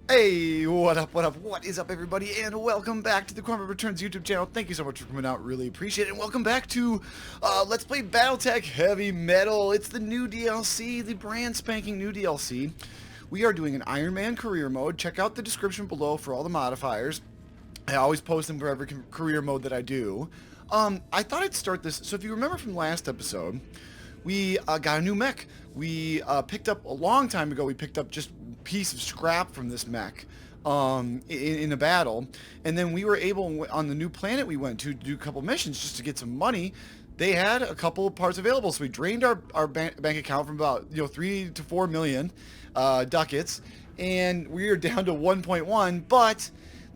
Hey, what up, what is up, everybody, and welcome back to the CornbreadReturns YouTube channel. Thank you so much for coming out, really appreciate it, and welcome back to Let's Play BattleTech Heavy Metal. It's the new DLC, the brand spanking new DLC. We are doing an Ironman career mode. Check out the description below for all the modifiers. I always post them for every career mode that I do. I thought I'd start this, so if you remember from last episode, we got a new mech. We picked up, a long time ago, we picked up just piece of scrap from this mech in a battle, and then we were able, on the new planet we went to do a couple missions just to get some money. They had a couple of parts available, so we drained our bank account from about 3 to 4 million ducats, and we are down to 1.1. But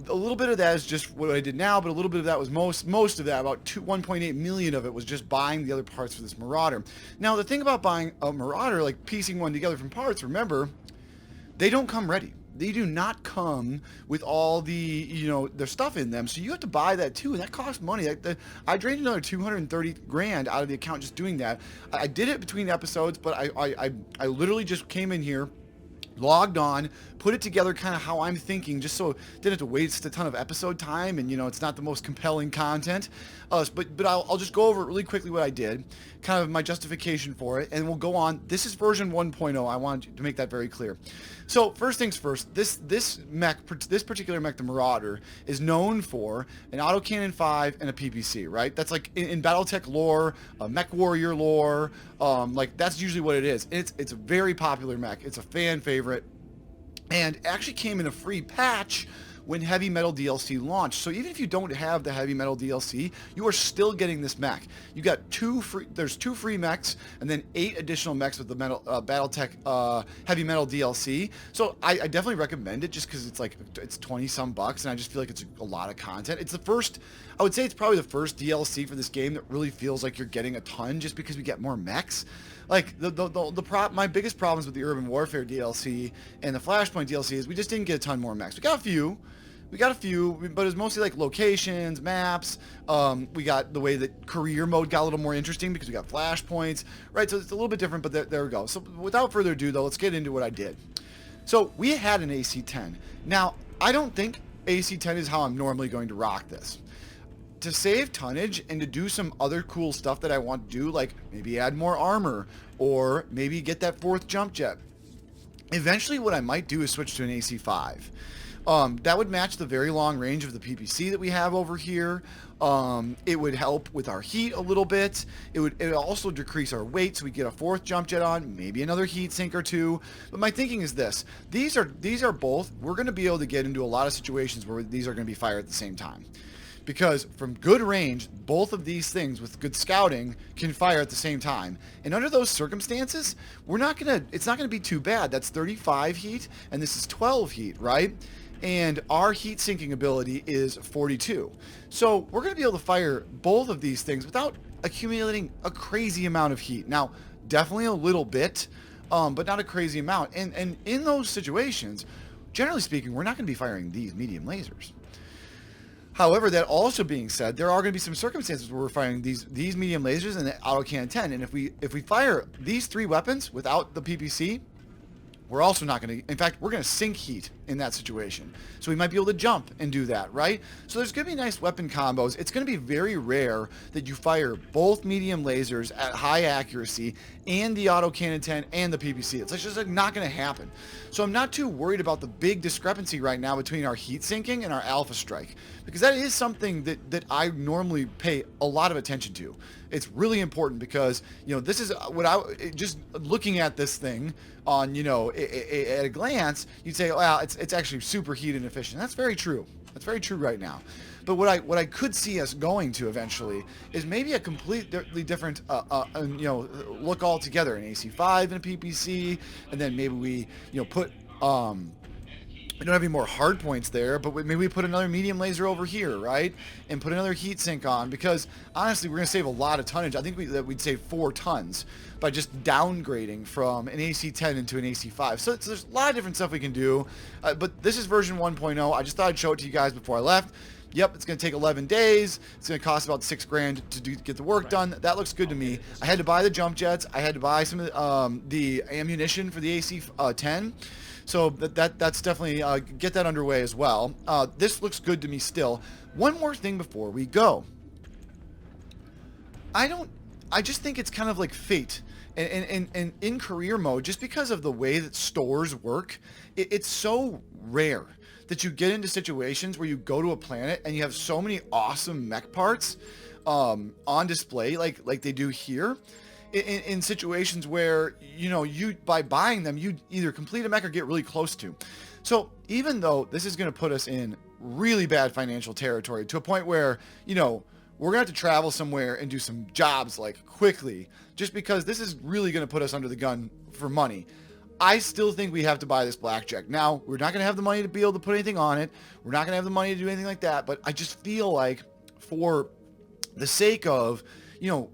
a little bit of that is just what I did now, but a little bit of that was most of that, about 1.8 million of it was just buying the other parts for this Marauder. Now the thing about buying a Marauder, like piecing one together from parts, remember, they don't come ready. They do not come with all the, their stuff in them. So you have to buy that too, and that costs money. I drained another 230 grand out of the account just doing that. I did it between episodes, but I literally just came in here, logged on, put it together kind of how I'm thinking, just so didn't have to waste a ton of episode time, and it's not the most compelling content. But I'll just go over really quickly what I did, kind of my justification for it, and we'll go on. This is version 1.0. I wanted to make that very clear. So first things first, this particular mech, the Marauder, is known for an autocannon 5 and a PPC, right? That's like in BattleTech lore, Mechwarrior lore, like that's usually what it is. It's a very popular mech. It's a fan favorite, and actually came in a free patch when Heavy Metal DLC launched. So even if you don't have the Heavy Metal DLC, you are still getting this mech. You got there's 2 free mechs, and then 8 additional mechs with the BattleTech Heavy Metal DLC. So I definitely recommend it, just because it's 20 some bucks, and I just feel like it's a lot of content. It's the first, I would say it's probably the first DLC for this game that really feels like you're getting a ton, just because we get more mechs. Like my biggest problems with the Urban Warfare DLC and the Flashpoint DLC is we just didn't get a ton more mechs. We got a few, but it was mostly like locations, maps. We got the way that career mode got a little more interesting because we got flashpoints, right? So it's a little bit different, but there we go. So without further ado, though, let's get into what I did. So we had an AC-10. Now, I don't think AC-10 is how I'm normally going to rock this. To save tonnage and to do some other cool stuff that I want to do, like maybe add more armor or maybe get that 4th jump jet. Eventually what I might do is switch to an AC-5. That would match the very long range of the PPC that we have over here. It would help with our heat a little bit. It would also decrease our weight, so we get a 4th jump jet on, maybe another heat sink or 2. But my thinking is this: these are both. We're going to be able to get into a lot of situations where these are going to be fired at the same time. Because from good range, both of these things with good scouting can fire at the same time. And under those circumstances, it's not gonna be too bad. That's 35 heat, and this is 12 heat, right? And our heat sinking ability is 42. So we're gonna be able to fire both of these things without accumulating a crazy amount of heat. Now, definitely a little bit, but not a crazy amount. And in those situations, generally speaking, we're not gonna be firing these medium lasers. However, that also being said, there are going to be some circumstances where we're firing these medium lasers and the autocannon 10, and if we fire these 3 weapons without the PPC, we're also not going to, in fact, we're going to sink heat in that situation. So we might be able to jump and do that, right? So there's going to be nice weapon combos. It's going to be very rare that you fire both medium lasers at high accuracy and the autocannon 10 and the PPC. It's just not going to happen. So I'm not too worried about the big discrepancy right now between our heat sinking and our alpha strike, because that is something that I normally pay a lot of attention to. It's really important because, this is what just looking at this thing on, at a glance, you'd say, well, it's actually super heat inefficient. That's very true. That's very true right now. But what I could see us going to eventually is maybe a completely different, look altogether, an AC-5 and a PPC, and then maybe we, put, we don't have any more hard points there, but maybe we put another medium laser over here, right? And put another heat sink on, because honestly, we're going to save a lot of tonnage. I think we'd save 4 tons by just downgrading from an AC-10 into an AC-5. So there's a lot of different stuff we can do, but this is version 1.0. I just thought I'd show it to you guys before I left. Yep, it's going to take 11 days. It's going to cost about 6 grand to get the work done. That looks good to me. I had to buy the jump jets. I had to buy some of the ammunition for the AC-10. So that's definitely get that underway as well. This looks good to me still. One more thing before we go. I just think it's kind of like fate. And in career mode, just because of the way that stores work, it's so rare that you get into situations where you go to a planet and you have so many awesome mech parts on display like they do here. In situations where, you know, you by buying them, you either complete a mech or get really close to. So even though this is going to put us in really bad financial territory to a point where, you know, we're going to have to travel somewhere and do some jobs like quickly, just because this is really going to put us under the gun for money, I still think we have to buy this blackjack. Now, we're not going to have the money to be able to put anything on it. We're not going to have the money to do anything like that. But I just feel like for the sake of, you know,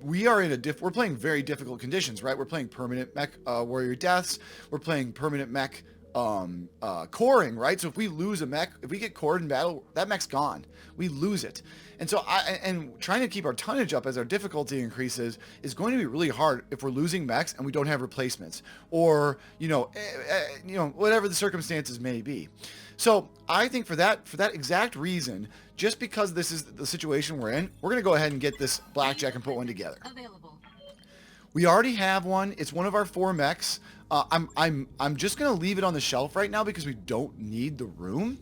we are in we're playing very difficult conditions, right? We're playing permanent mech warrior deaths. We're playing permanent mech coring, right? So if we lose a mech, if we get cored in battle, that mech's gone. We lose it. And so and trying to keep our tonnage up as our difficulty increases is going to be really hard if we're losing mechs and we don't have replacements, or you know, whatever the circumstances may be. So I think for that exact reason, just because this is the situation we're in, we're going to go ahead and get this blackjack and put one together. We already have one. It's one of our 4 mechs. I'm just going to leave it on the shelf right now because we don't need the room.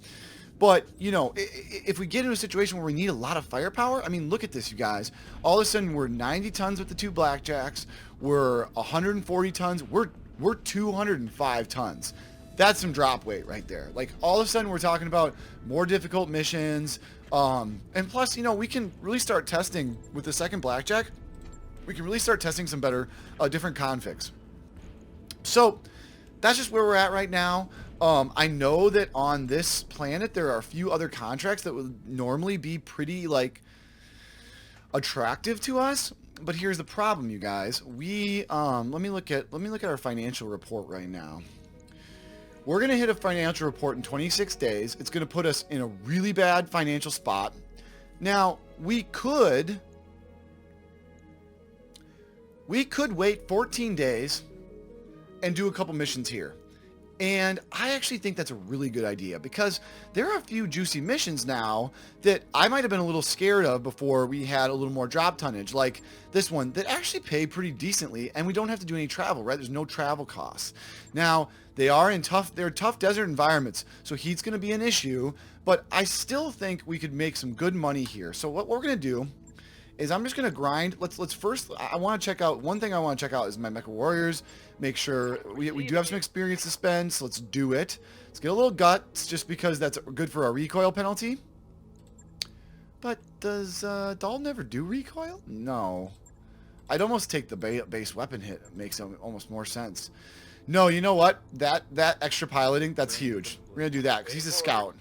But, you know, if we get into a situation where we need a lot of firepower, I mean, look at this, you guys. All of a sudden, we're 90 tons with the 2 blackjacks. We're 140 tons. We're 205 tons. That's some drop weight right there. Like, all of a sudden, we're talking about more difficult missions. And plus, you know, we can really start testing with the second blackjack. We can really start testing some better, different configs. So that's just where we're at right now. I know that on this planet there are a few other contracts that would normally be pretty like attractive to us, but here's the problem, you guys. We let me look at our financial report right now. We're gonna hit a financial report in 26 days. It's gonna put us in a really bad financial spot. Now we could wait 14 days and do a couple missions here. And I actually think that's a really good idea, because there are a few juicy missions now that I might have been a little scared of before we had a little more drop tonnage, like this one that actually pay pretty decently, and we don't have to do any travel, right? There's no travel costs. Now, they're tough desert environments, so heat's going to be an issue, but I still think we could make some good money here. So what we're going to do is I'm just going to grind. Let's first, I want to check out, one thing I want to check out is my Mechwarriors. Make sure we do have some experience to spend, so let's do it. Let's get a little guts, just because that's good for our recoil penalty. But does Dahl never do recoil? No. I'd almost take the base weapon hit. It makes almost more sense. No, you know what? That extra piloting, that's huge. We're going to do that, because he's a scout.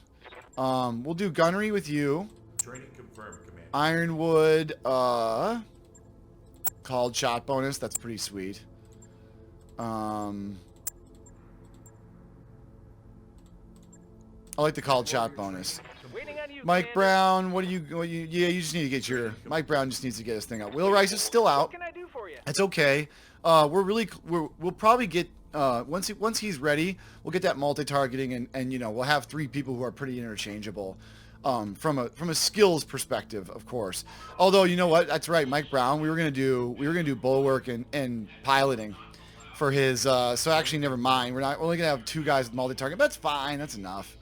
We'll do gunnery with you. Training confirmed, Commander. Ironwood, called shot bonus. That's pretty sweet. I like the called shot bonus. Mike Brown, yeah, you just need to get your, Mike Brown just needs to get his thing out. Will Rice is still out. What can I do for you? It's okay. We'll probably get, once he's ready, we'll get that multi-targeting, and you know, we'll have 3 people who are pretty interchangeable. From a skills perspective, of course. Although, you know what? That's right, Mike Brown. We were gonna do bulwark and piloting for his. So actually, never mind. We're only gonna have 2 guys with multi-target. But that's fine. That's enough.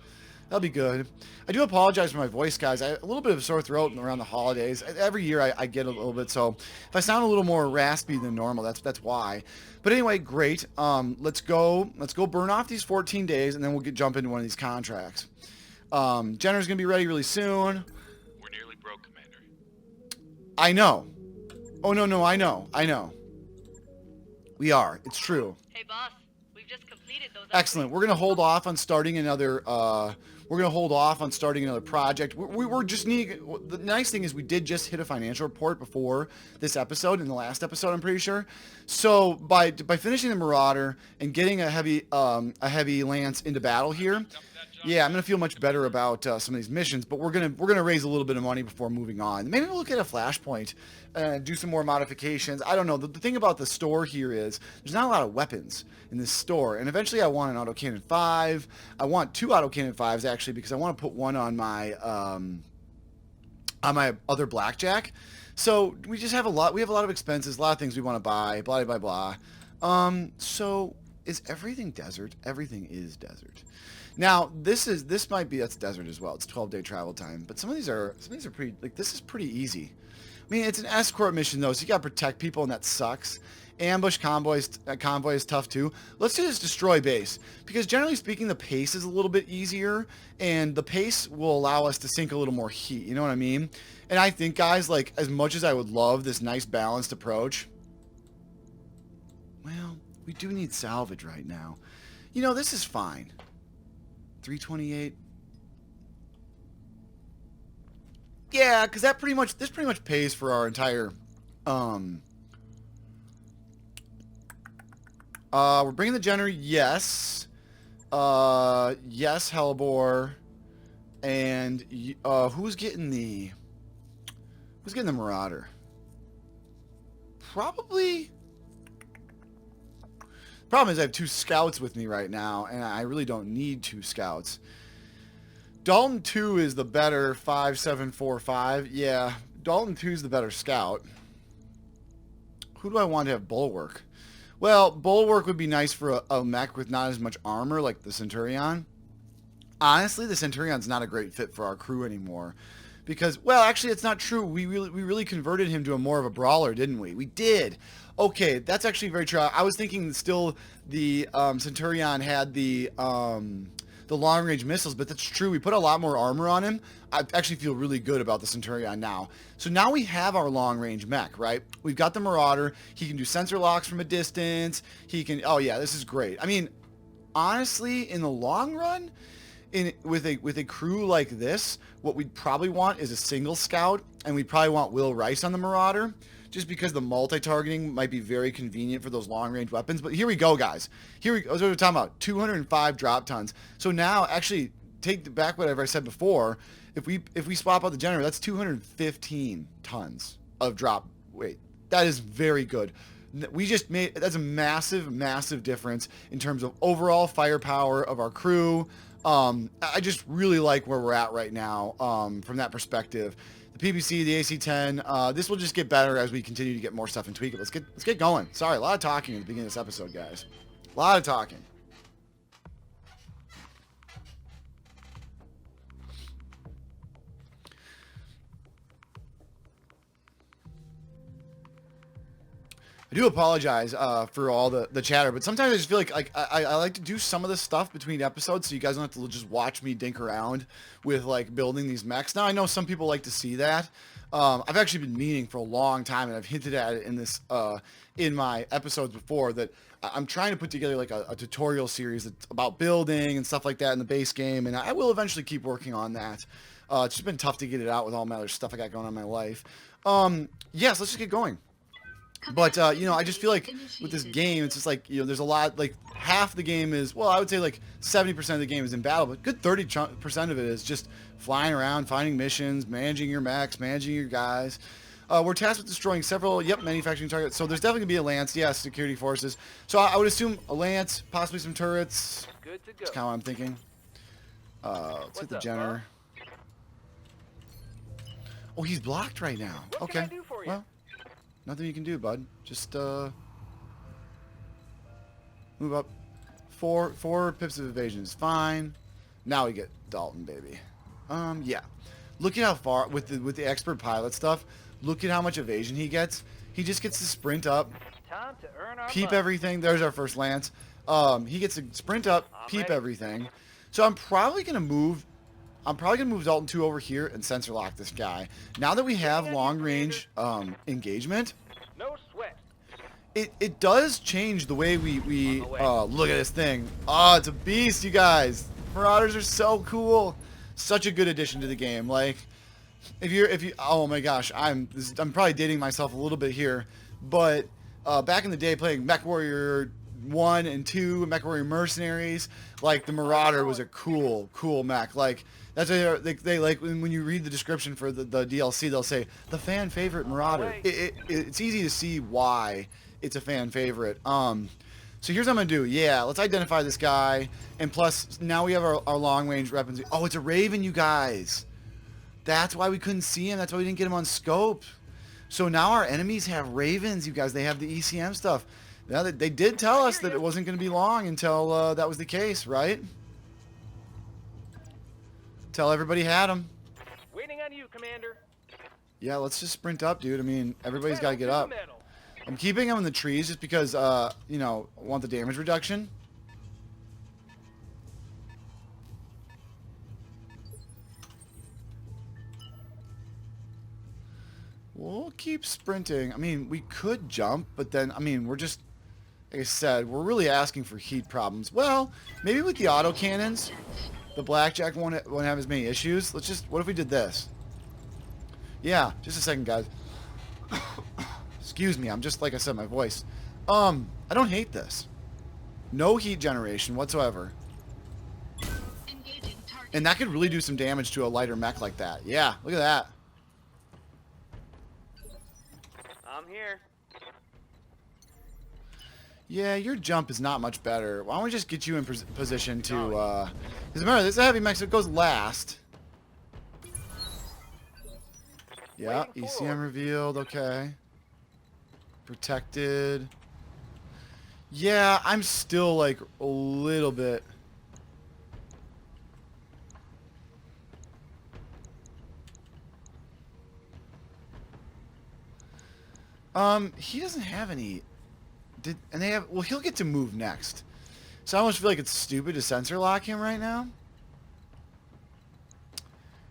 That'll be good. I do apologize for my voice, guys. I have a little bit of a sore throat around the holidays. Every year I get a little bit. So if I sound a little more raspy than normal, that's why. But anyway, great. Let's go burn off these 14 days, and then we'll jump into one of these contracts. Jenner's gonna be ready really soon. We're nearly broke, Commander. I know. Oh no, I know. We are. It's true. Hey boss, we've just completed those. Excellent. We're gonna hold off on starting another. Project. We're just needing. The nice thing is we did just hit a financial report before this episode, in the last episode, I'm pretty sure. So by finishing the Marauder and getting a heavy lance into battle here, yeah, I'm gonna feel much better about some of these missions. But we're gonna raise a little bit of money before moving on. Maybe we'll look at a flashpoint and do some more modifications. I don't know. The thing about the store here is there's not a lot of weapons in this store, and eventually I want an autocannon 5. I want 2 autocannon 5s actually because I want to put one on my other blackjack. So we just have a lot. We have a lot of expenses, a lot of things we want to buy. Blah blah blah. So is everything desert? Everything is desert. Now that's desert as well. It's 12-day travel time. But some of these are pretty, like, this is pretty easy. I mean, it's an escort mission though, so you gotta protect people, and that sucks. Ambush convoy is tough too. Let's do this destroy base, because generally speaking the pace is a little bit easier, and the pace will allow us to sink a little more heat, you know what I mean? And I think, guys, like, as much as I would love this nice balanced approach, well, we do need salvage right now. You know, this is fine. 328. Yeah, because this pretty much pays for our entire we're bringing the generator, yes. Yes, Hellbore. And who's getting the Marauder? Probably. Problem is I have 2 scouts with me right now, and I really don't need 2 scouts. Dalton 2 is the better 5745. Yeah, Dalton 2 is the better scout. Who do I want to have Bulwark? Well, Bulwark would be nice for a mech with not as much armor like the Centurion. Honestly, the Centurion's not a great fit for our crew anymore. Because, well, actually, it's not true. We really converted him to more of a brawler, didn't we? We did. Okay, that's actually very true. I was thinking still the Centurion had the long-range missiles, but that's true. We put a lot more armor on him. I actually feel really good about the Centurion now. So now we have our long-range mech, right? We've got the Marauder. He can do sensor locks from a distance. He can... Oh, yeah, this is great. I mean, honestly, in the long run, with a crew like this, what we'd probably want is a single scout, and we'd probably want Will Rice on the Marauder, just because the multi-targeting might be very convenient for those long-range weapons. But here we go, guys. Here we go. That's what we're talking about. 205 drop tons. So now, actually, take back whatever I said before. If we swap out the generator, that's 215 tons of drop weight. That is very good. We just made... That's a massive, massive difference in terms of overall firepower of our crew. I just really like where we're at right now from that perspective. The PPC, the AC-10, this will just get better as we continue to get more stuff and tweak it. Let's get going. Sorry, a lot of talking at the beginning of this episode, guys. A lot of talking. I do apologize for all the chatter, but sometimes I just feel like I like to do some of this stuff between episodes so you guys don't have to just watch me dink around with, like, building these mechs. Now, I know some people like to see that. I've actually been meaning for a long time, and I've hinted at it in this in my episodes before, that I'm trying to put together, like, a tutorial series that's about building and stuff like that in the base game, and I will eventually keep working on that. It's just been tough to get it out with all my other stuff I got going on in my life. Yes, let's just get going. But, you know, I just feel like with this game, it's just like, you know, there's a lot, like, half the game is, well, I would say like 70% of the game is in battle, but good 30% of it is just flying around, finding missions, managing your mechs, managing your guys. We're tasked with destroying several, manufacturing targets. So there's definitely going to be a lance, yes, security forces. So I would assume a lance, possibly some turrets. Good to go. That's kind of what I'm thinking. Let's hit the generator. Oh, he's blocked right now. What Okay. can I do for you? Well, nothing you can do, bud. Just move up. Four pips of evasion is fine. Now we get Dalton, baby. Yeah. Look at how far with the expert pilot stuff. Look at how much evasion he gets. He just gets to sprint up, Time to earn our peep money. everything. There's our first lance. He gets to sprint up, peep ready. everything. So I'm probably gonna move Dalton 2 over here and sensor lock this guy. Now that we have long range engagement, No sweat. it does change the way we look at this thing. Oh, it's a beast, you guys. Marauders are so cool. Such a good addition to the game. Like, if you oh my gosh, I'm probably dating myself a little bit here, but back in the day playing Mechwarrior 1 and 2, Mechwarrior Mercenaries. Like, the Marauder was a cool mech. Like, that's why they like, when you read the description for the DLC, they'll say, the fan favorite Marauder. It's easy to see why it's a fan favorite. So here's what I'm going to do. Yeah, let's identify this guy. And plus, now we have our long-range weapons. Oh, it's a Raven, you guys. That's why we couldn't see him. That's why we didn't get him on scope. So now our enemies have Ravens, you guys. They have the ECM stuff. Now, they did tell us that it wasn't going to be long until that was the case, right? Tell everybody had them. Waiting on you, Commander. Yeah, let's just sprint up, dude. I mean, everybody's got to get up. I'm keeping them in the trees just because, you know, I want the damage reduction. We'll keep sprinting. I mean, we could jump, but then, I mean, we're just, like I said, we're really asking for heat problems. Well, maybe with the autocannons, the Blackjack won't have as many issues. Let's just, what if we did this? Yeah, just a second, guys. Excuse me, I'm just, like I said, my voice. I don't hate this. No heat generation whatsoever. And that could really do some damage to a lighter mech like that. Yeah, look at that. I'm here. Yeah, your jump is not much better. Why don't we just get you in position to, because remember, this is a heavy mech, so it goes last. Yeah, ECM revealed, okay. Protected. Yeah, I'm still, like, a little bit... he doesn't have any... And they have... Well, he'll get to move next. So I almost feel like it's stupid to sensor lock him right now.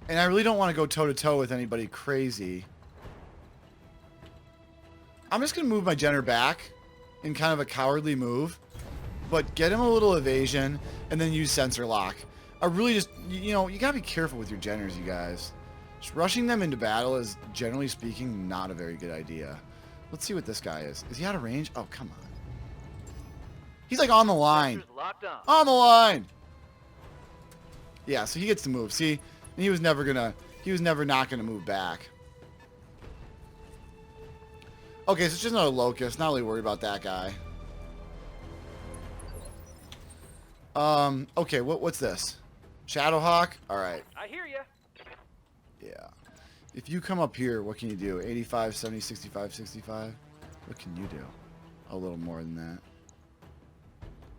And I really don't want to go toe-to-toe with anybody crazy. I'm just going to move my Jenner back in kind of a cowardly move. But get him a little evasion and then use sensor lock. I really just... You know, you got to be careful with your Jenners, you guys. Just rushing them into battle is, generally speaking, not a very good idea. Let's see what this guy is. Is he out of range? Oh, come on. He's like on the line. On the line! Yeah, so he gets to move. See? And he was never not gonna move back. Okay, so it's just another Locust. Not really worried about that guy. Okay, what's this? Shadowhawk? Alright. I hear ya. Yeah. If you come up here, what can you do? 85, 70, 65, 65? What can you do? A little more than that.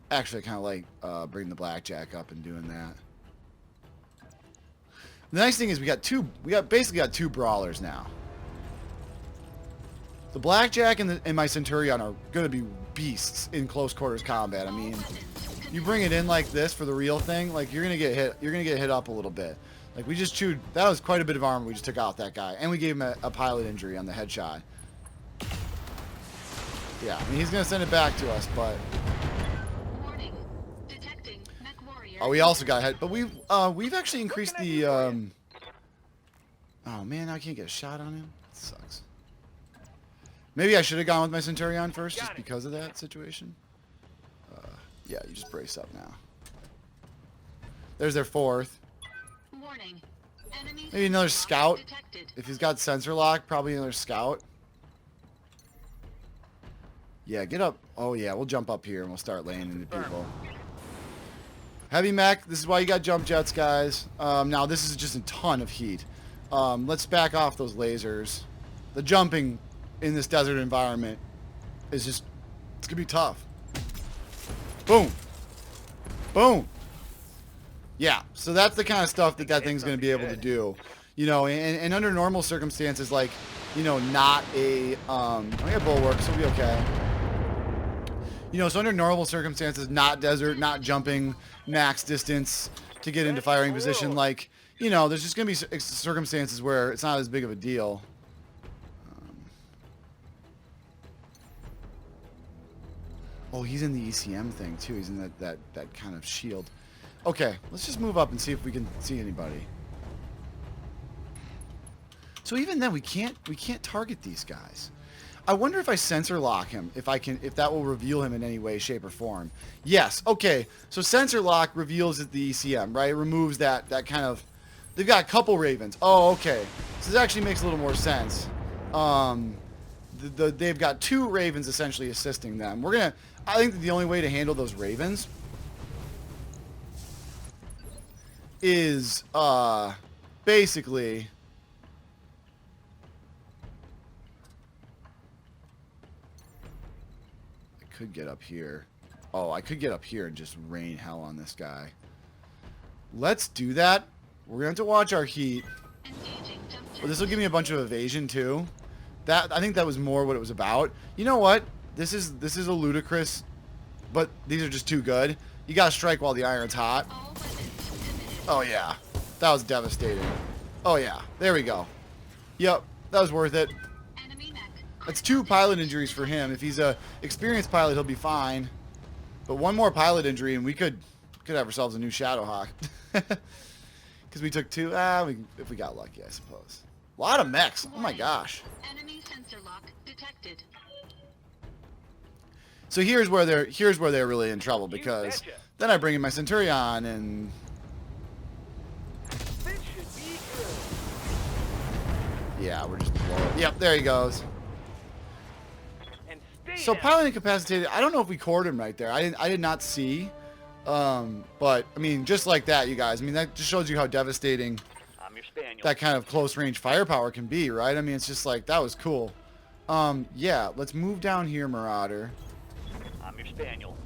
Actually, I kind of like bringing the Blackjack up and doing that. The nice thing is we basically got two brawlers now. The Blackjack and my Centurion are going to be beasts in close quarters combat. I mean, you bring it in like this for the real thing, like you're going to get hit. You're going to get hit up a little bit. Like, we just chewed... That was quite a bit of armor we just took out that guy. And we gave him a pilot injury on the headshot. Yeah, I mean, he's going to send it back to us, but... Warning. Detecting Mechwarriors. Oh, we also got hit. But we've actually increased the... Oh, man, I can't get a shot on him. That sucks. Maybe I should have gone with my Centurion first, just because of that situation. Yeah, you just brace up now. There's their fourth. Warning. Maybe another scout. If he's got sensor lock, probably another scout. Yeah, get up. Oh, yeah, we'll jump up here and we'll start laying into people. Heavy mech. This is why you got jump jets, guys. Now, this is just a ton of heat. Let's back off those lasers. The jumping in this desert environment is just... It's going to be tough. Boom. Boom. Yeah, so that's the kind of stuff that thing's going to be able to do. You know, and under normal circumstances, like, you know, not a... we have bulwark, so we'll be okay. You know, so under normal circumstances, not desert, not jumping max distance to get into firing position, like, you know, there's just going to be circumstances where it's not as big of a deal. Oh, he's in the ECM thing, too. He's in that kind of shield. Okay, let's just move up and see if we can see anybody. So even then, we can't target these guys. I wonder if I sensor lock him, if that will reveal him in any way, shape, or form. Yes. Okay. So sensor lock reveals the ECM, right? It removes that kind of. They've got a couple ravens. Oh, okay. So this actually makes a little more sense. They've got 2 ravens essentially assisting them. I think that the only way to handle those ravens is basically. Could get up here. Oh, I could get up here and just rain hell on this guy. Let's do that. We're going to have to watch our heat. But this will give me a bunch of evasion too. I think that was more what it was about. You know what? This is a ludicrous, but these are just too good. You got to strike while the iron's hot. Oh yeah. That was devastating. Oh yeah. There we go. Yep. That was worth it. That's 2 pilot injuries for him. If he's a experienced pilot, he'll be fine. But 1 more pilot injury, and we could have ourselves a new Shadowhawk. Because we took 2. If we got lucky, I suppose. A lot of mechs. Oh my gosh. Enemy sensor lock detected. So here's where they're really in trouble, because then I bring in my Centurion and. This should be good. Yeah, we're just blowing. Yep, there he goes. And stay So down. pilot incapacitated. I don't know if we cored him right there. I did not see. But I mean, just like that, you guys. I mean, that just shows you how devastating I'm your spaniel. that kind of close range firepower can be, right? I mean, it's just like that was cool. Yeah, let's move down here, Marauder. I'm your spaniel.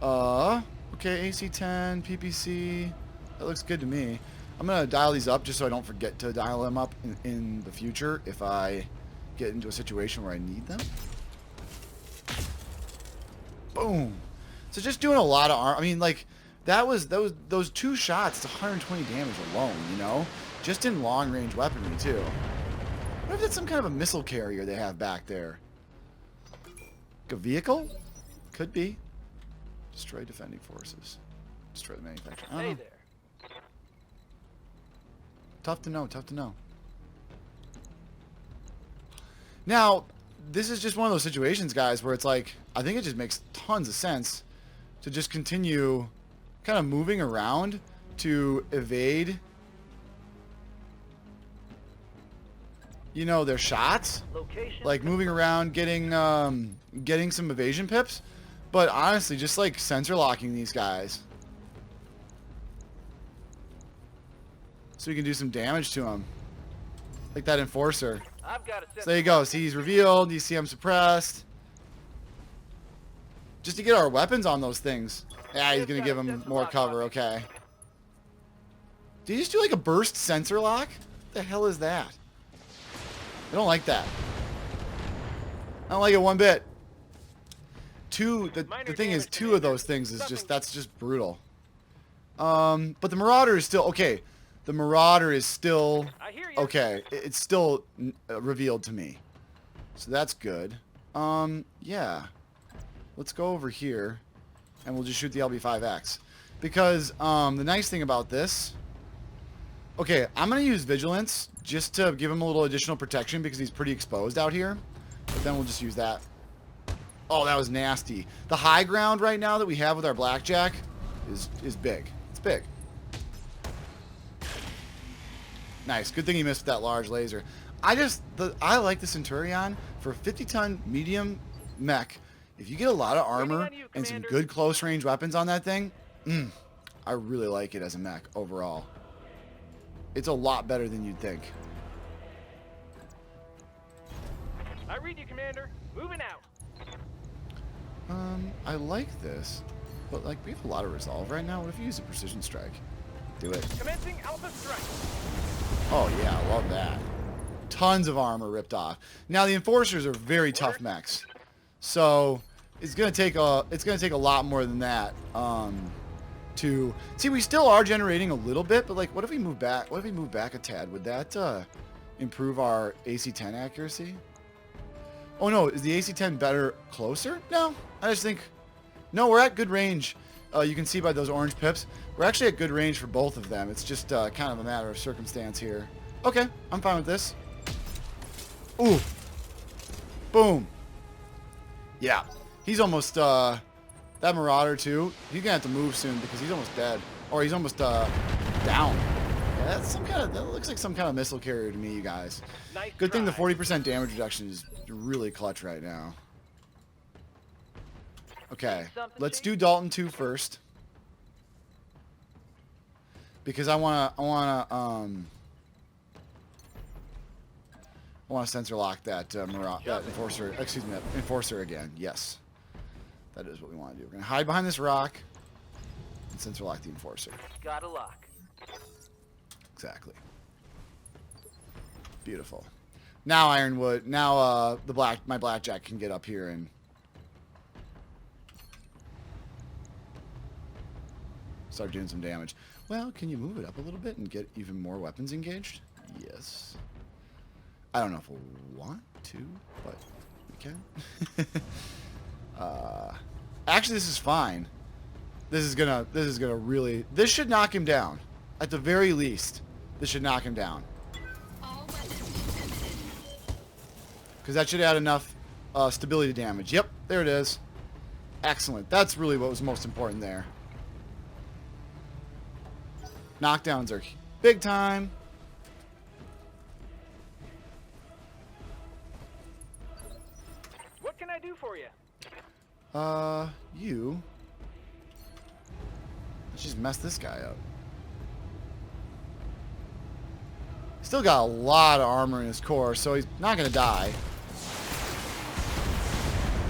Okay, AC-10, PPC. That looks good to me. I'm gonna dial these up just so I don't forget to dial them up in the future if I get into a situation where I need them. Boom. So just doing a lot of arm. I mean, like that was those 2 shots. It's 120 damage alone. You know, just in long range weaponry too. What if that's some kind of a missile carrier they have back there? A vehicle? Could be. Destroy defending forces. Destroy the manufacturer. I don't Stay know. there. Tough to know. Tough to know. Now, this is just one of those situations, guys, where it's like, I think it just makes tons of sense to just continue kind of moving around to evade, you know, their shots. Location. Like moving around, getting some evasion pips. But honestly, just like sensor locking these guys. So we can do some damage to them. Like that Enforcer. I've got a So there you go. See, he's revealed. You see him suppressed. Just to get our weapons on those things. Yeah, he's going to give him more cover. Okay. Did he just do like a burst sensor lock? What the hell is that? I don't like that. I don't like it one bit. The thing is, 2 of those things is just, that's just brutal. But the Marauder is still, okay. The Marauder is still, I hear you. okay. It's still revealed to me. So that's good. Yeah. Let's go over here and we'll just shoot the LB5X. Because, the nice thing about this, okay, I'm going to use Vigilance just to give him a little additional protection because he's pretty exposed out here. But then we'll just use that. Oh, that was nasty. The high ground right now that we have with our Blackjack is big. It's big. Nice. Good thing you missed that large laser. I like the Centurion for a 50-ton medium mech. If you get a lot of armor and some good close range weapons on that thing, I really like it as a mech overall. It's a lot better than you'd think. I read you, Commander. Moving out. I like this, but like we have a lot of resolve right now. What if you use a precision strike? Do it. Commencing Alpha Strike. Oh yeah, I love that. Tons of armor ripped off. Now the Enforcers are very tough mechs, so it's gonna take a lot more than that. To see, we still are generating a little bit, but like, what if we move back? What if we move back a tad? Would that improve our AC-10 accuracy? Oh no, is the AC-10 better closer? No, I just think, no, we're at good range. You can see by those orange pips, we're actually at good range for both of them. It's just kind of a matter of circumstance here. Okay, I'm fine with this. Ooh. Boom. Yeah. He's almost, that Marauder, too. He's gonna have to move soon because he's almost dead. Or he's almost, down. Yeah, that's some kind of, that looks like some kind of missile carrier to me, you guys. Nice Good thing the try. 40% damage reduction is really clutch right now. Okay. Let's do Dalton 2 first. Because I wanna sensor lock that that enforcer again. Yes, that is what we want to do. We're gonna hide behind this rock and sensor lock the enforcer. Got a lock. Exactly. Beautiful. Now Ironwood. Now my blackjack can get up here and start doing some damage. Well, can you move it up a little bit and get even more weapons engaged? Yes. I don't know if we'll want to, but we can. Actually, this is fine. This is gonna really. This should knock him down. At the very least, this should knock him down. All weapons committed. Because that should add enough stability damage. Yep, there it is. Excellent. That's really what was most important there. Knockdowns are big time. What can I do for you? You. Let's just mess this guy up. Still got a lot of armor in his core, so he's not gonna die.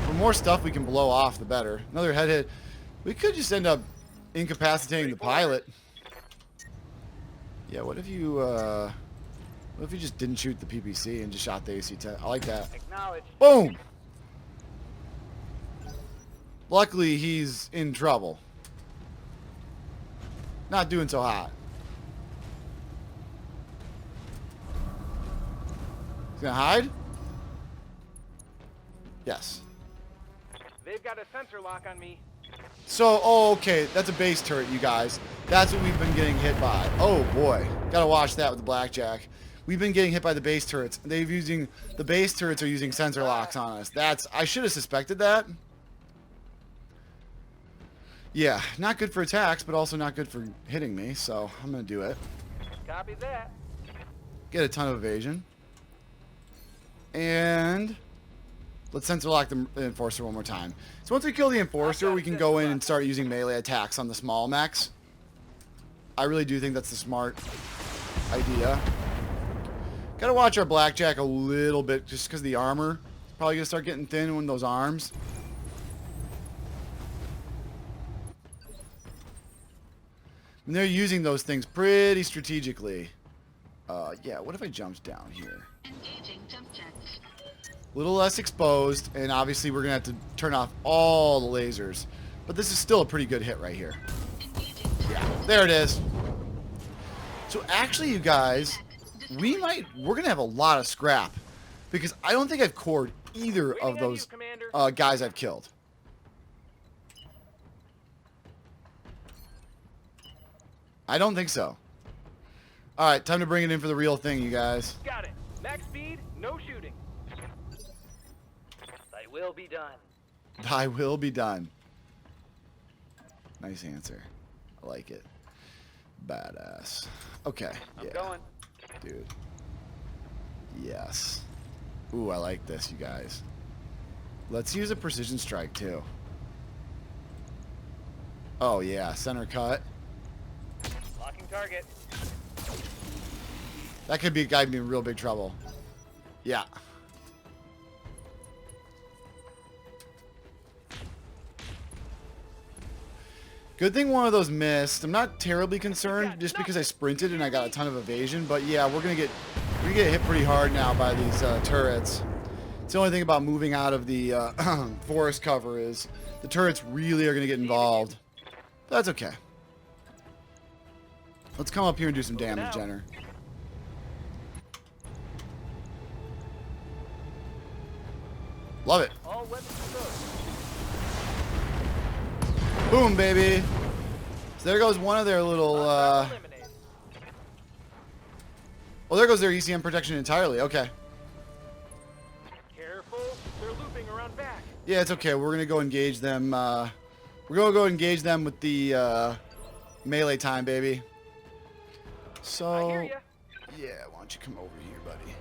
The more stuff we can blow off, the better. Another head hit. We could just end up incapacitating the pilot. Yeah, what if you just didn't shoot the PPC and just shot the AC-10? I like that. Acknowledge. Boom! Luckily, he's in trouble. Not doing so hot. He's gonna hide? Yes. They've got a sensor lock on me. So, oh, okay, that's a base turret, you guys. That's what we've been getting hit by. Oh, boy. Gotta watch that with the blackjack. We've been getting hit by the base turrets. The base turrets are using sensor locks on us. I should have suspected that. Yeah, not good for attacks, but also not good for hitting me, so I'm gonna do it. Copy that. Get a ton of evasion. And let's sensor lock the enforcer one more time. So once we kill the enforcer, we can go in and start using melee attacks on the small mechs. I really do think that's the smart idea. Gotta watch our blackjack a little bit just because the armor is probably gonna start getting thin when those arms. And they're using those things pretty strategically. Yeah, what if I jumped down here? Engaging jump jets. A little less exposed, and obviously we're going to have to turn off all the lasers. But this is still a pretty good hit right here. Engaging Yeah, there it is. So actually, you guys, we're going to have a lot of scrap. Because I don't think I've cored either of Waiting on those you, Commander. guys I've killed. I don't think so. Alright, time to bring it in for the real thing, you guys. Got it. Max speed, no shooting. Thy will be done. Thy will be done. Nice answer. I like it. Badass. Okay. I'm yeah. going. Dude. Yes. Ooh, I like this, you guys. Let's use a precision strike, too. Oh, yeah. Center cut. Locking target. That could be a guy in real big trouble. Yeah. Good thing one of those missed. I'm not terribly concerned just because I sprinted and I got a ton of evasion, but yeah, we're gonna get hit pretty hard now by these turrets. It's the only thing about moving out of the forest cover is the turrets really are gonna get involved. But that's okay. Let's come up here and do some damage, Jenner. Love it. All weapons go. Boom, baby. So there goes one of their little, Eliminated. well, there goes their ECM protection entirely. Okay. Yeah, it's okay. We're gonna go engage them. We're gonna go engage them with the melee time, baby. So, I hear ya. yeah, why don't you come over here, buddy?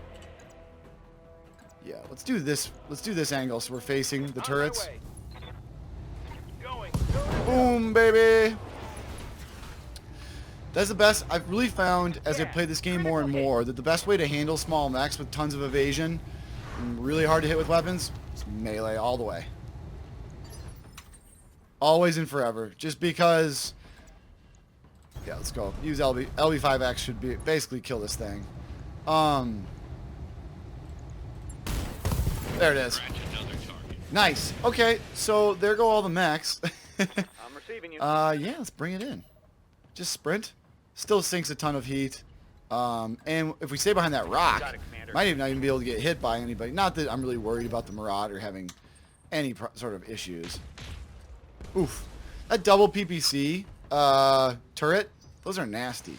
Yeah, let's do this. Let's do this angle so we're facing the turrets. Going. Boom, baby. That's the best. I've really found as I play this game more and more that the best way to handle small mechs with tons of evasion and really hard to hit with weapons is melee all the way. Always and forever. Just because... Yeah, let's go. Use LB5X should be basically kill this thing. There it is. Nice. Okay, so there go all the mechs. I'm receiving you. Yeah, let's bring it in. Just sprint. Still sinks a ton of heat. And if we stay behind that rock, Got it, Commander. might not even be able to get hit by anybody. Not that I'm really worried about the Marauder having any sort of issues. Oof. That double PPC turret, those are nasty.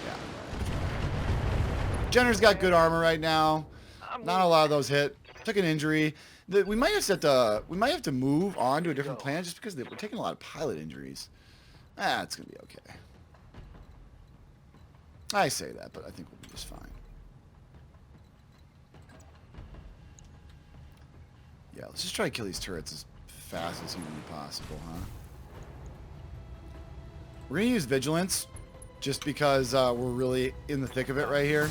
Yeah. Jenner's got good armor right now. Not a lot of those hit. Took an injury. We might have to move on to a different plan just because we're taking a lot of pilot injuries. It's gonna be okay. I say that, but I think we'll be just fine. Yeah, let's just try to kill these turrets as fast as humanly possible, huh? We're gonna use vigilance, just because we're really in the thick of it right here.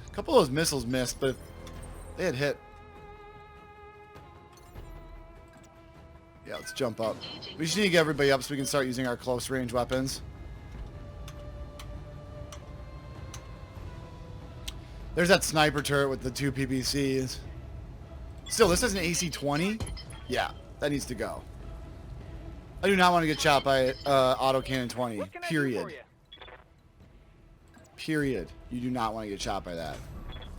A couple of those missiles missed, but if they had hit. Yeah, let's jump up. We just need to get everybody up so we can start using our close range weapons. There's that sniper turret with the 2 PPCs. Still, this is an AC-20? Yeah, that needs to go. I do not want to get shot by autocannon 20. What can I do Period. for you? Period. You do not want to get shot by that.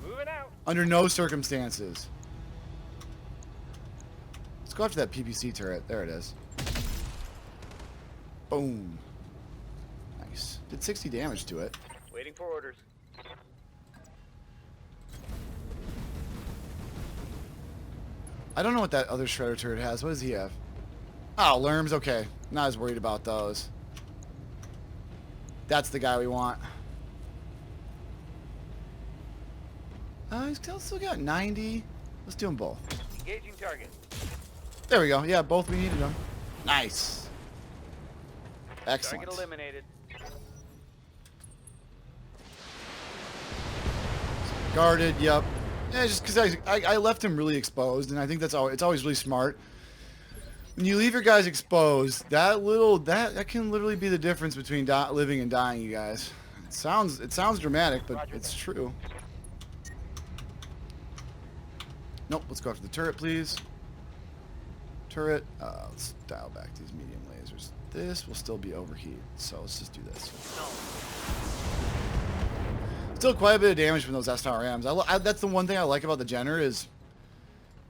Moving out. Under no circumstances. Let's go after that PPC turret. There it is. Boom. Nice. Did 60 damage to it. Waiting for orders. I don't know what that other shredder turret has. What does he have? Oh, Lerms. Okay. Not as worried about those. That's the guy we want. He's still got 90. Let's do them both. Engaging target. There we go. Yeah, both we needed them. Nice. Excellent. Target eliminated. Guarded, yep. Yeah, just because I left him really exposed, and I think it's always really smart. When you leave your guys exposed, that can literally be the difference between living and dying, you guys. It sounds dramatic, but it's true. Nope, let's go after the turret, please. Turret, let's dial back these medium lasers. This will still be overheat, so let's just do this. Still quite a bit of damage from those SRMs. That's the one thing I like about the Jenner is,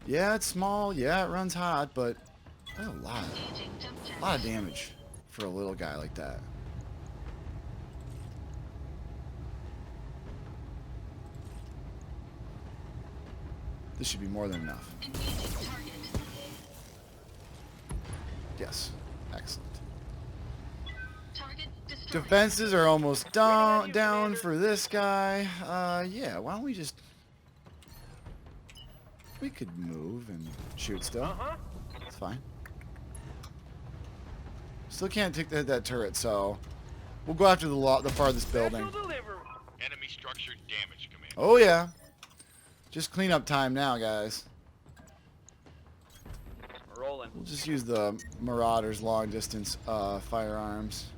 yeah, it's small, yeah, it runs hot, but that's a lot of damage for a little guy like that. This should be more than enough. Yes, excellent. Defenses are almost down for this guy. Yeah, why don't we just... We could move and shoot still. It's fine. Still can't take that turret, so... We'll go after the farthest building. Enemy structure damage, Commander. Oh yeah. Just cleanup time now, guys. Rolling. We'll just use the Marauders long distance firearms.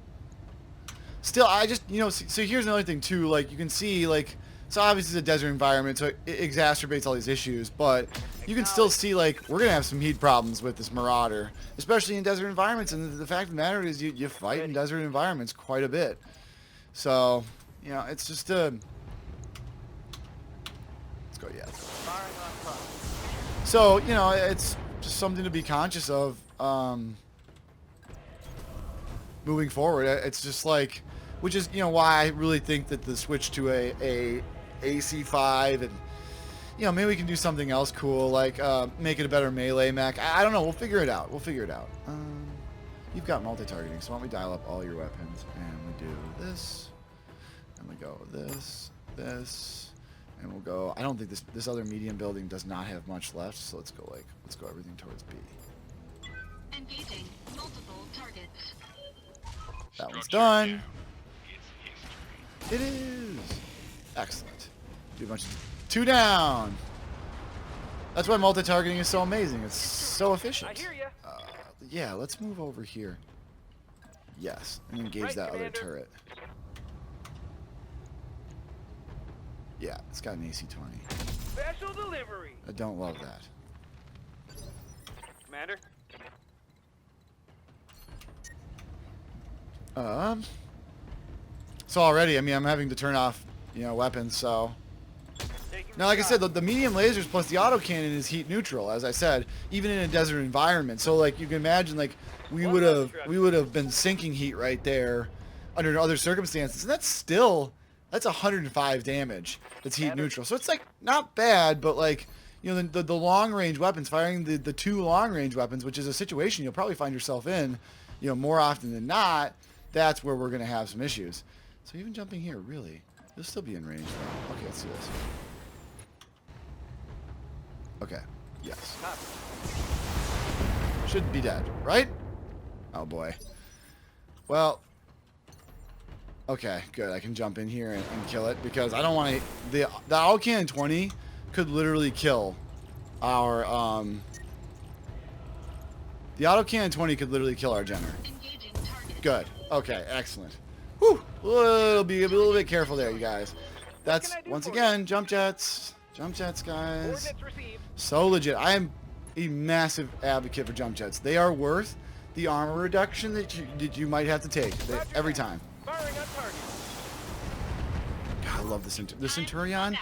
Still, I just, so here's another thing too, like, you can see, like, so obviously it's a desert environment, so it exacerbates all these issues, but you can still see, like, we're going to have some heat problems with this Marauder, especially in desert environments, and the fact of the matter is you fight in desert environments quite a bit. So, it's just let's go, yeah. So, it's just something to be conscious of, moving forward. It's just like, which is why I really think that the switch to a AC5 and, you know, maybe we can do something else cool, like make it a better melee mech. I don't know. We'll figure it out. You've got multi-targeting, so why don't we dial up all your weapons, and we do this, and we go this, and we'll go. I don't think this other medium building does not have much left, so let's go everything towards B. Engaging multiple targets. That one's Structure done. down. It's history. It is excellent. Do a bunch of 2 down. That's why multi-targeting is so amazing. It's so efficient. I hear ya. Yeah, let's move over here. Yes, and engage Right, that Commander. other turret. Yeah, it's got an AC-20. Special delivery. I don't love that. Commander. So already, I mean, I'm having to turn off, you know, weapons, so... Taking Now, like I the said, shot. the medium lasers plus the autocannon is heat neutral, as I said, even in a desert environment. So, like, you can imagine, like, we would have been sinking heat right there under other circumstances, and that's 105 damage. That's heat neutral. So it's like not bad, but like, you know, the long range weapons, firing the 2 long range weapons, which is a situation you'll probably find yourself in, you know, more often than not. That's where we're gonna have some issues. So even jumping here, really, you'll still be in range though. Okay, let's do this. Okay. Yes. Should be dead, right? Oh boy. Well. Okay, good. I can jump in here and kill it because I don't want to. The Autocannon 20 could literally kill our The Autocannon 20 could literally kill our Jenner. Engaging target. Good. Okay, excellent. Whew. We'll be a little bit careful there, you guys. That's can I do once for again jump jets. Jump jets, guys. Coordinates received. So legit. I am a massive advocate for jump jets. They are worth the armor reduction that you might have to take every time. Firing on target. God, I love the Centurion.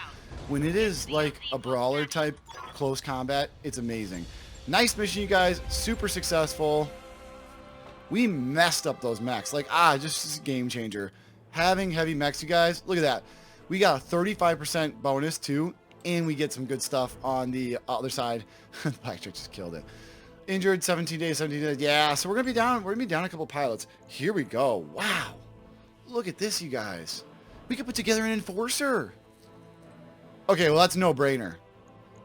When it is like a brawler type close combat, it's amazing. Nice mission, you guys. Super successful. We messed up those mechs. Like, just a game changer. Having heavy mechs, you guys. Look at that. We got a 35% bonus too, and we get some good stuff on the other side. Blackjack just killed it. Injured 17 days, 17 days. Yeah, so we're gonna be down. We're gonna be down a couple pilots. Here we go. Wow. Look at this, you guys. We could put together an enforcer. Okay, well that's no brainer.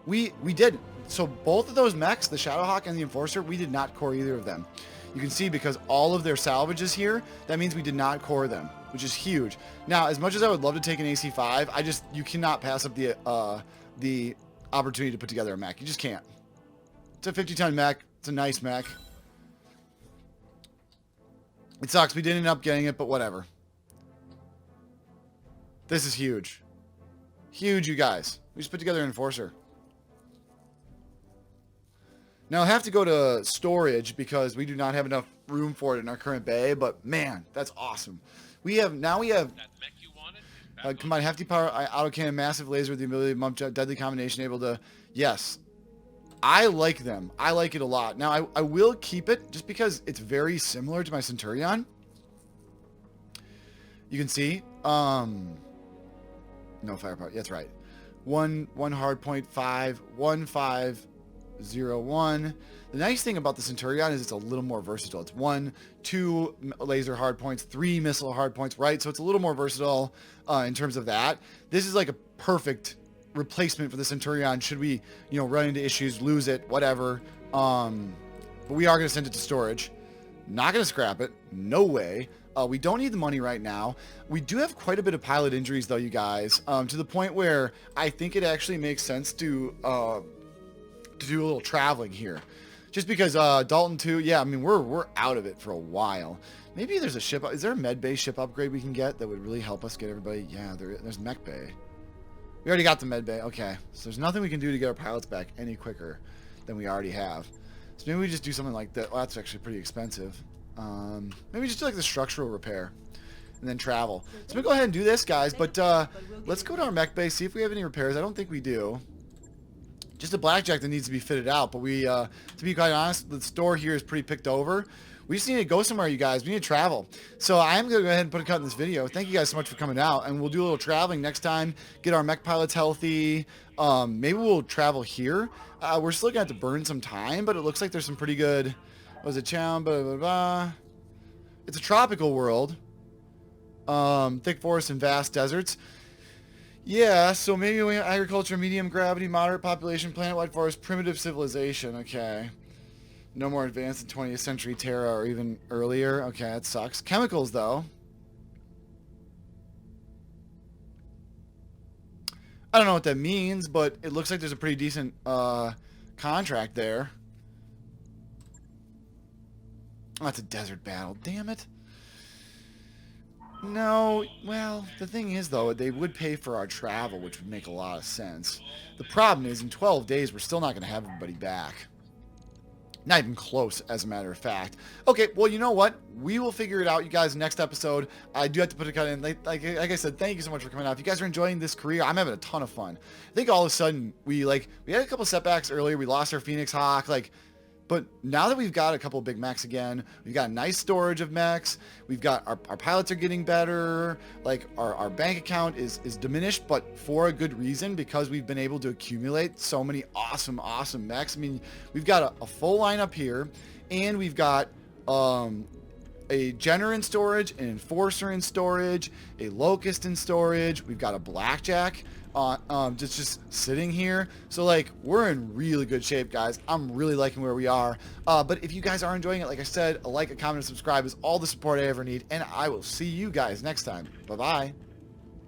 We did. So both of those mechs, the Shadowhawk and the Enforcer, we did not core either of them. You can see because all of their salvage is here, that means we did not core them, which is huge. Now, as much as I would love to take an AC5, you cannot pass up the opportunity to put together a mech. You just can't. It's a 50-ton mech. It's a nice mech. It sucks. We didn't end up getting it, but whatever. This is huge. Huge, you guys. We just put together an Enforcer. Now, I have to go to storage because we do not have enough room for it in our current bay, but man, that's awesome. We have That mech you wanted? combined hefty power, autocannon, massive laser with the ability to mump jet, deadly combination, able to, yes. I like them. I like it a lot. Now, I will keep it just because it's very similar to my Centurion. You can see, no firepower, that's right. One hard point, 1501. The nice thing about the Centurion is it's a little more versatile. It's 1, 2 laser hard points, 3 missile hard points, right? So it's a little more versatile in terms of that. This is like a perfect replacement for the Centurion should we, run into issues, lose it, whatever. But we are going to send it to storage. Not going to scrap it. No way. We don't need the money right now. We do have quite a bit of pilot injuries, though, you guys, to the point where I think it actually makes sense to do a little traveling here. Just because Dalton 2, yeah, I mean, we're out of it for a while. Maybe there's a ship. Is there a med bay ship upgrade we can get that would really help us get everybody? Yeah, there's mech bay. We already got the med bay. Okay, so there's nothing we can do to get our pilots back any quicker than we already have. So maybe we just do something like that. Well, that's actually pretty expensive. Maybe just do like the structural repair and then travel. So we go ahead and do this, guys. But let's go to our mech bay, see if we have any repairs. I don't think we do. Just a blackjack that needs to be fitted out. But we, to be quite honest, the store here is pretty picked over. We just need to go somewhere, you guys. We need to travel. So I'm going to go ahead and put a cut in this video. Thank you guys so much for coming out, and we'll do a little traveling next time, get our mech pilots healthy. Maybe we'll travel here. We're still going to have to burn some time, but it looks like there's some pretty good... What was it? Blah, blah, blah. It's a tropical world. Thick forests and vast deserts. Yeah, so maybe we have agriculture, medium gravity, moderate population, planet-wide forest, primitive civilization. Okay. No more advanced than 20th century Terra or even earlier. Okay, that sucks. Chemicals, though. I don't know what that means, but it looks like there's a pretty decent contract there. Oh, that's a desert battle. Damn it. No, well, the thing is, though, they would pay for our travel, which would make a lot of sense. The problem is, in 12 days, we're still not going to have everybody back. Not even close, as a matter of fact. Okay, well, you know what? We will figure it out, you guys, next episode. I do have to put a cut in. Like I said, thank you so much for coming out. If you guys are enjoying this career, I'm having a ton of fun. I think all of a sudden, we had a couple setbacks earlier. We lost our Phoenix Hawk, but now that we've got a couple of big mechs again, we've got a nice storage of mechs, we've got our pilots are getting better, our bank account is diminished, but for a good reason, because we've been able to accumulate so many awesome mechs. I mean, we've got a full lineup here, and we've got a Jenner in storage, an Enforcer in storage, a Locust in storage, we've got a Blackjack just sitting here. So we're in really good shape, guys. I'm really liking where we are. But if you guys are enjoying it, like I said, a like, a comment, and subscribe is all the support I ever need, and I will see you guys next time. Bye bye.